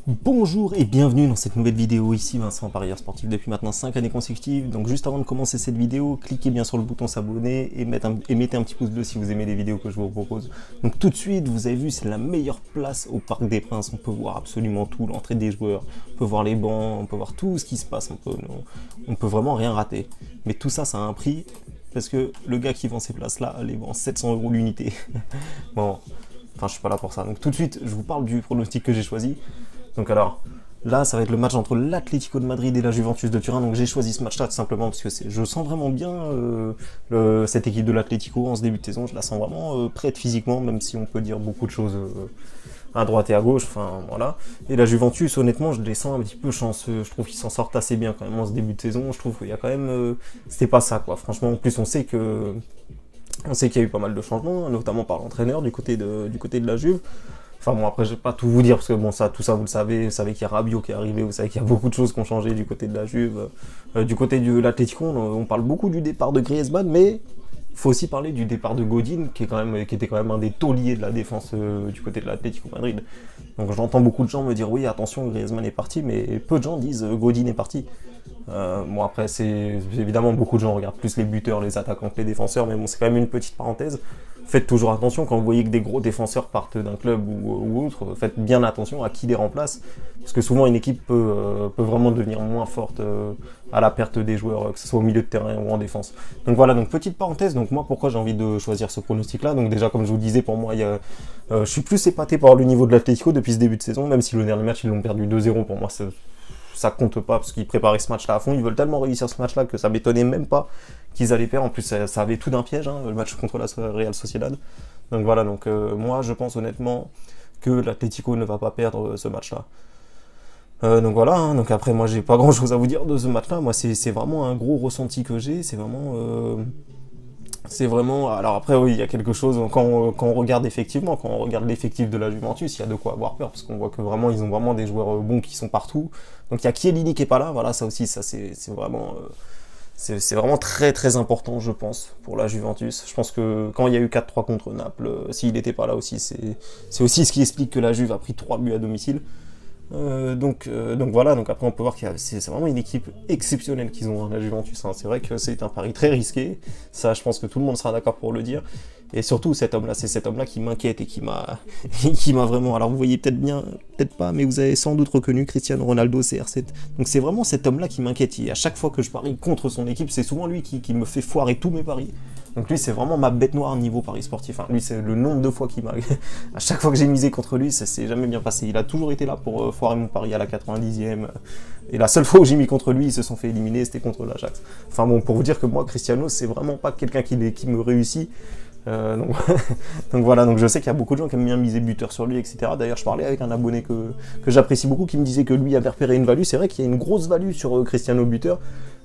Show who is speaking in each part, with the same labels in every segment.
Speaker 1: Bonjour et bienvenue dans cette nouvelle vidéo, ici Vincent, parieur sportif depuis maintenant 5 années consécutives. Donc juste avant de commencer cette vidéo, cliquez bien sur le bouton s'abonner et mettez un petit pouce bleu si vous aimez les vidéos que je vous propose. Donc tout de suite, vous avez vu, c'est la meilleure place au Parc des Princes. On peut voir absolument tout, l'entrée des joueurs, on peut voir les bancs, on peut voir tout ce qui se passe, on peut vraiment rien rater. Mais tout ça, ça a un prix, parce que le gars qui vend ces places-là, les vend 700 € l'unité. Bon, enfin je suis pas là pour ça. Donc tout de suite, je vous parle du pronostic que j'ai choisi. Donc alors, là, ça va être le match entre l'Atlético de Madrid et la Juventus de Turin. Donc j'ai choisi ce match-là tout simplement parce que je sens vraiment bien cette équipe de l'Atlético en ce début de saison. Je la sens vraiment prête physiquement, même si on peut dire beaucoup de choses à droite et à gauche. Enfin, voilà. Et la Juventus, honnêtement, je les sens un petit peu chanceux. Je trouve qu'ils s'en sortent assez bien quand même en ce début de saison. Je trouve qu'il y a quand même... c'était pas ça, quoi. Franchement, en plus, on sait qu'il y a eu pas mal de changements, notamment par l'entraîneur du côté de la Juve. Enfin bon, après je vais pas tout vous dire parce que bon, tout ça vous le savez, vous savez qu'il y a Rabiot qui est arrivé, vous savez qu'il y a beaucoup de choses qui ont changé du côté de la Juve. Du côté de l'Atlético, on parle beaucoup du départ de Griezmann, mais il faut aussi parler du départ de Godin, qui était quand même un des tauliers de la défense du côté de l'Atlético Madrid. Donc j'entends beaucoup de gens me dire oui, attention, Griezmann est parti, mais peu de gens disent Godin est parti. Bon après, c'est évidemment beaucoup de gens regardent plus les buteurs, les attaquants que les défenseurs, mais bon, c'est quand même une petite parenthèse. Faites toujours attention quand vous voyez que des gros défenseurs partent d'un club ou autre, faites bien attention à qui les remplace, parce que souvent une équipe peut vraiment devenir moins forte à la perte des joueurs, que ce soit au milieu de terrain ou en défense. Donc voilà, donc petite parenthèse, donc moi pourquoi j'ai envie de choisir ce pronostic là, donc déjà comme je vous disais, pour moi je suis plus épaté par le niveau de l'Atlético depuis ce début de saison, même si le dernier match ils l'ont perdu 2-0, pour moi ça compte pas parce qu'ils préparaient ce match-là à fond. Ils veulent tellement réussir ce match-là que ça m'étonnait même pas qu'ils allaient perdre. En plus, ça avait tout d'un piège, hein, le match contre la Real Sociedad. Donc voilà, moi je pense honnêtement que l'Atlético ne va pas perdre ce match-là. Donc voilà, hein, donc après moi j'ai pas grand-chose à vous dire de ce match-là. Moi c'est vraiment un gros ressenti que j'ai. C'est vraiment... Alors après, oui, il y a quelque chose, quand on regarde l'effectif de la Juventus, il y a de quoi avoir peur, parce qu'on voit que vraiment, ils ont vraiment des joueurs bons qui sont partout. Donc il y a Chiellini qui est pas là, voilà, ça aussi, ça c'est vraiment très très important, je pense, pour la Juventus. Je pense que quand il y a eu 4-3 contre Naples, s'il n'était pas là aussi, c'est aussi ce qui explique que la Juve a pris 3 buts à domicile. Donc voilà, donc après on peut voir que c'est vraiment une équipe exceptionnelle qu'ils ont, la Juventus, hein. C'est vrai que c'est un pari très risqué, ça je pense que tout le monde sera d'accord pour le dire, et surtout c'est cet homme-là qui m'inquiète et qui m'a vraiment, alors vous voyez peut-être bien, peut-être pas, mais vous avez sans doute reconnu Cristiano Ronaldo CR7, donc c'est vraiment cet homme-là qui m'inquiète, et à chaque fois que je parie contre son équipe, c'est souvent lui qui me fait foirer tous mes paris. Donc lui c'est vraiment ma bête noire niveau paris sportif, hein. Lui c'est le nombre de fois qu'il m'a... à chaque fois que j'ai misé contre lui, ça s'est jamais bien passé. Il a toujours été là pour foirer mon pari à la 90e. Et la seule fois où j'ai mis contre lui, ils se sont fait éliminer, c'était contre l'Ajax. Enfin bon, pour vous dire que moi, Cristiano, c'est vraiment pas quelqu'un qui me réussit. Donc, donc voilà, donc je sais qu'il y a beaucoup de gens qui aiment bien miser buteur sur lui, etc. D'ailleurs, je parlais avec un abonné que j'apprécie beaucoup, qui me disait que lui avait repéré une value. C'est vrai qu'il y a une grosse value sur Cristiano buteur.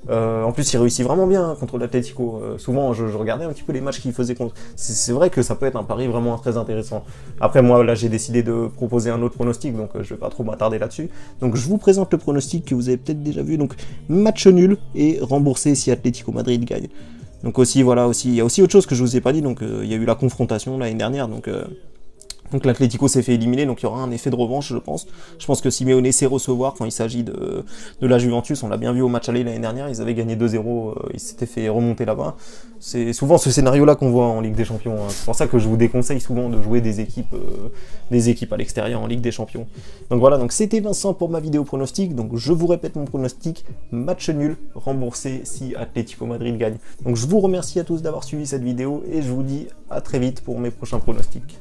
Speaker 1: En plus, il réussit vraiment bien contre l'Atlético. Souvent, je regardais un petit peu les matchs qu'il faisait contre. C'est vrai que ça peut être un pari vraiment très intéressant. Après, moi, là, j'ai décidé de proposer un autre pronostic, donc je vais pas trop m'attarder là-dessus. Donc, je vous présente le pronostic que vous avez peut-être déjà vu. Donc, match nul et remboursé si Atlético Madrid gagne. Donc aussi, voilà, il y a aussi autre chose que je vous ai pas dit. Donc, il y a eu la confrontation l'année dernière. Donc l'Atlético s'est fait éliminer, donc il y aura un effet de revanche, je pense. Je pense que Simeone sait recevoir quand il s'agit de la Juventus. On l'a bien vu au match aller l'année dernière, ils avaient gagné 2-0, ils s'étaient fait remonter là-bas. C'est souvent ce scénario-là qu'on voit en Ligue des Champions, hein. C'est pour ça que je vous déconseille souvent de jouer des équipes à l'extérieur en Ligue des Champions. Donc voilà, donc c'était Vincent pour ma vidéo pronostic. Donc je vous répète mon pronostic, match nul, remboursé si Atlético Madrid gagne. Donc je vous remercie à tous d'avoir suivi cette vidéo et je vous dis à très vite pour mes prochains pronostics.